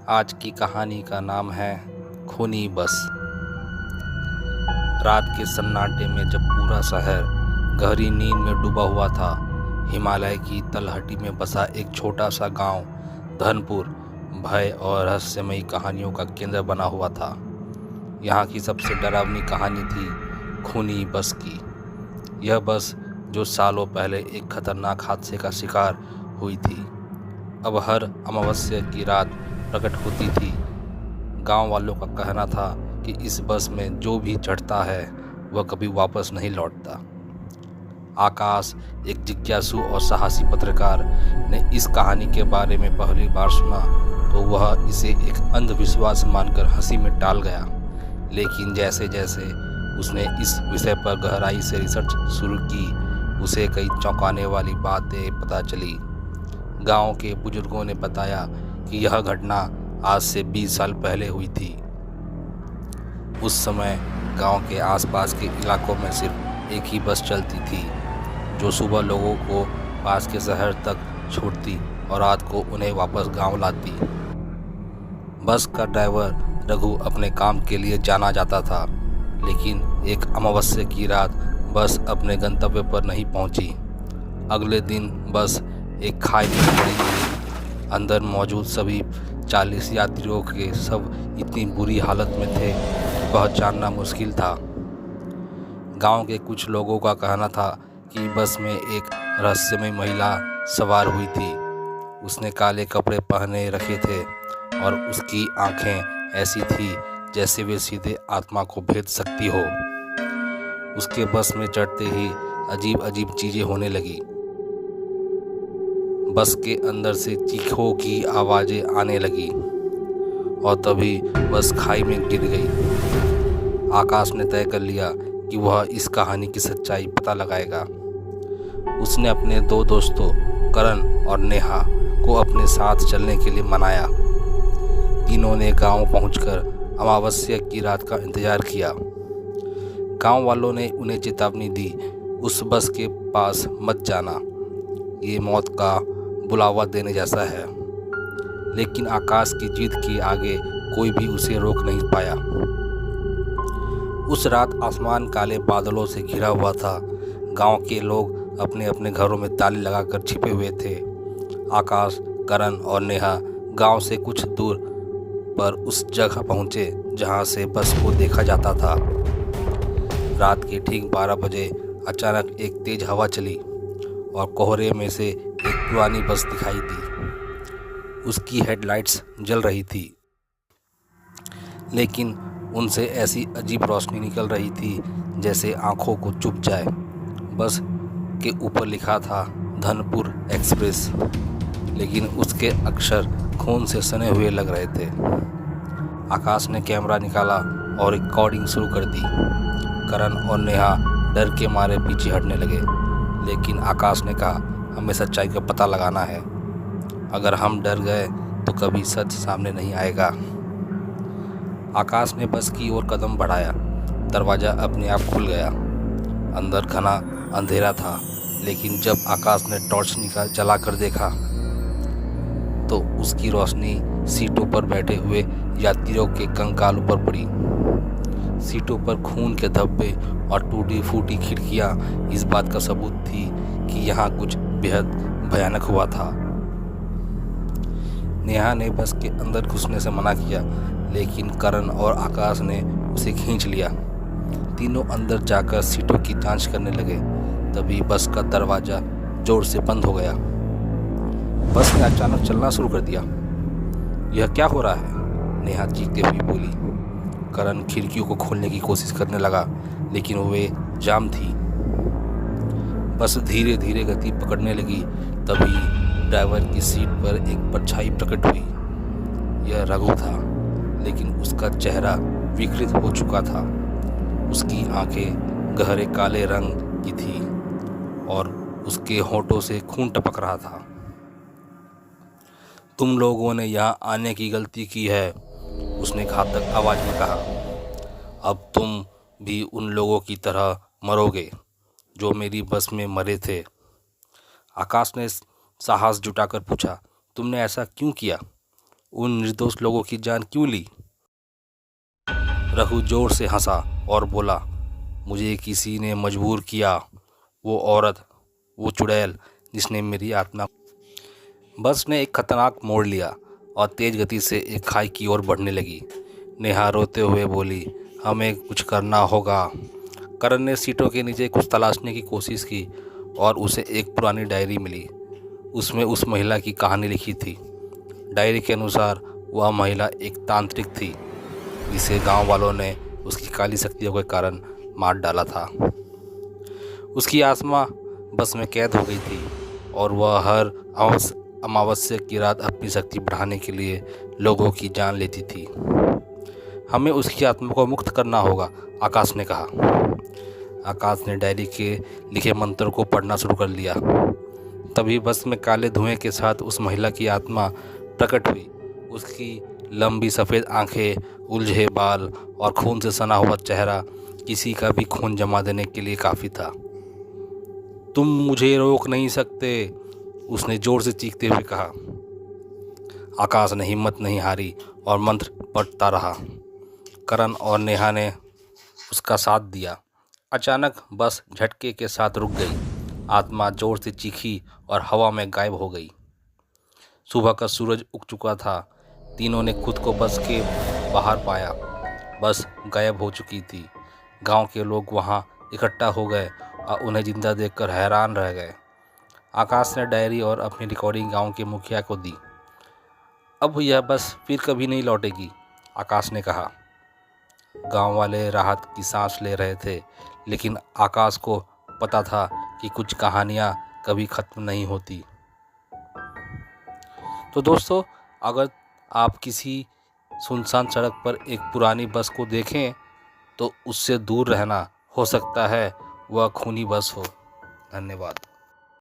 आज की कहानी का नाम है खूनी बस। रात के सन्नाटे में जब पूरा शहर गहरी नींद में डूबा हुआ था, हिमालय की तलहटी में बसा एक छोटा सा गांव धनपुर भय और रहस्यमयी कहानियों का केंद्र बना हुआ था। यहाँ की सबसे डरावनी कहानी थी खूनी बस की। यह बस जो सालों पहले एक खतरनाक हादसे का शिकार हुई थी, अब हर अमावस्या की रात प्रकट होती थी। गांव वालों का कहना था कि इस बस में जो भी चढ़ता है वह कभी वापस नहीं लौटता। आकाश, एक जिज्ञासु और साहसी पत्रकार, ने इस कहानी के बारे में पहली बार सुना तो वह इसे एक अंधविश्वास मानकर हंसी में टाल गया। लेकिन जैसे जैसे उसने इस विषय पर गहराई से रिसर्च शुरू की, उसे कई चौंकाने वाली बातें पता चली। गांव के बुजुर्गों ने बताया कि यह घटना आज से 20 साल पहले हुई थी। उस समय गांव के आसपास के इलाकों में सिर्फ एक ही बस चलती थी, जो सुबह लोगों को पास के शहर तक छोड़ती और रात को उन्हें वापस गांव लाती। बस का ड्राइवर रघु अपने काम के लिए जाना जाता था, लेकिन एक अमावस्या की रात बस अपने गंतव्य पर नहीं पहुंची। अगले दिन बस एक खाई में पड़ी मिली। अंदर मौजूद सभी 40 यात्रियों के सब इतनी बुरी हालत में थे कि पहचानना मुश्किल था। गांव के कुछ लोगों का कहना था कि बस में एक रहस्यमयी महिला सवार हुई थी। उसने काले कपड़े पहने रखे थे और उसकी आंखें ऐसी थी जैसे वे सीधे आत्मा को भेद सकती हो। उसके बस में चढ़ते ही अजीब अजीब चीज़ें होने लगी। बस के अंदर से चीखों की आवाज़ें आने लगी और तभी बस खाई में गिर गई। आकाश ने तय कर लिया कि वह इस कहानी की सच्चाई पता लगाएगा। उसने अपने दो दोस्तों करण और नेहा को अपने साथ चलने के लिए मनाया। तीनों ने गांव पहुंचकर अमावस्या की रात का इंतजार किया। गांव वालों ने उन्हें चेतावनी दी, उस बस के पास मत जाना, ये मौत का बुलावा देने जैसा है। लेकिन आकाश की जिद के आगे कोई भी उसे रोक नहीं पाया। उस रात आसमान काले बादलों से घिरा हुआ था। गांव के लोग अपने अपने घरों में ताले लगाकर छिपे हुए थे। आकाश, करण और नेहा गांव से कुछ दूर पर उस जगह पहुंचे जहां से बस को देखा जाता था। रात के ठीक 12 बजे अचानक एक तेज हवा चली और कोहरे में से एक पुरानी बस दिखाई दी। उसकी हेडलाइट्स जल रही थी, लेकिन उनसे ऐसी अजीब रोशनी निकल रही थी जैसे आंखों को चुभ जाए। बस के ऊपर लिखा था धनपुर एक्सप्रेस, लेकिन उसके अक्षर खून से सने हुए लग रहे थे। आकाश ने कैमरा निकाला और रिकॉर्डिंग शुरू कर दी। करण और नेहा डर के मारे पीछे हटने लगे, लेकिन आकाश ने कहा, हमें सच्चाई का पता लगाना है। अगर हम डर गए तो कभी सच सामने नहीं आएगा। आकाश ने बस की ओर कदम बढ़ाया। दरवाज़ा अपने आप खुल गया। अंदर घना अंधेरा था, लेकिन जब आकाश ने टॉर्च जला कर देखा तो उसकी रोशनी सीटों पर बैठे हुए यात्रियों के कंकालों पर पड़ी। सीटों पर खून के धब्बे और टूटी फूटी खिड़कियां इस बात का सबूत थी कि यहाँ कुछ बेहद भयानक हुआ था। नेहा ने बस के अंदर घुसने से मना किया, लेकिन करण और आकाश ने उसे खींच लिया। तीनों अंदर जाकर सीटों की जांच करने लगे। तभी बस का दरवाज़ा जोर से बंद हो गया। बस ने अचानक चलना शुरू कर दिया। यह क्या हो रहा है? नेहा चीखते हुए बोली। करण खिड़कियों को खोलने की कोशिश करने लगा, लेकिन वे जाम थी। बस धीरे धीरे गति पकड़ने लगी। तभी ड्राइवर की सीट पर एक परछाई प्रकट हुई। यह रघु था, लेकिन उसका चेहरा विकृत हो चुका था। उसकी आंखें गहरे काले रंग की थी और उसके होठों से खून टपक रहा था। तुम लोगों ने यहाँ आने की गलती की है, उसने घातक आवाज़ में कहा। अब तुम भी उन लोगों की तरह मरोगे जो मेरी बस में मरे थे। आकाश ने साहस जुटाकर पूछा, तुमने ऐसा क्यों किया? उन निर्दोष लोगों की जान क्यों ली? रघु जोर से हंसा और बोला, मुझे किसी ने मजबूर किया। वो औरत, वो चुड़ैल जिसने मेरी आत्मा। बस ने एक खतरनाक मोड़ लिया और तेज गति से एक खाई की ओर बढ़ने लगी। नेहा रोते हुए बोली, हमें कुछ करना होगा। करण ने सीटों के नीचे कुछ तलाशने की कोशिश की और उसे एक पुरानी डायरी मिली। उसमें उस महिला की कहानी लिखी थी। डायरी के अनुसार वह महिला एक तांत्रिक थी जिसे गांव वालों ने उसकी काली शक्तियों के कारण मार डाला था। उसकी आत्मा बस में कैद हो गई थी और वह हर अमावस्या की रात अपनी शक्ति बढ़ाने के लिए लोगों की जान लेती थी। हमें उसकी आत्मा को मुक्त करना होगा, आकाश ने कहा। आकाश ने डायरी के लिखे मंत्र को पढ़ना शुरू कर लिया। तभी बस में काले धुएं के साथ उस महिला की आत्मा प्रकट हुई। उसकी लंबी सफ़ेद आंखें, उलझे बाल और खून से सना हुआ चेहरा किसी का भी खून जमा देने के लिए काफ़ी था। तुम मुझे रोक नहीं सकते, उसने जोर से चीखते हुए कहा। आकाश ने हिम्मत नहीं हारी और मंत्र पढ़ता रहा। करण और नेहा ने उसका साथ दिया। अचानक बस झटके के साथ रुक गई। आत्मा जोर से चीखी और हवा में गायब हो गई। सुबह का सूरज उग चुका था। तीनों ने खुद को बस के बाहर पाया। बस गायब हो चुकी थी। गांव के लोग वहां इकट्ठा हो गए और उन्हें जिंदा देखकर हैरान रह गए। आकाश ने डायरी और अपनी रिकॉर्डिंग गांव के मुखिया को दी। अब यह बस फिर कभी नहीं लौटेगी, आकाश ने कहा। गांव वाले राहत की सांस ले रहे थे, लेकिन आकाश को पता था कि कुछ कहानियां कभी ख़त्म नहीं होती। तो दोस्तों, अगर आप किसी सुनसान सड़क पर एक पुरानी बस को देखें तो उससे दूर रहना। हो सकता है वह खूनी बस हो। धन्यवाद।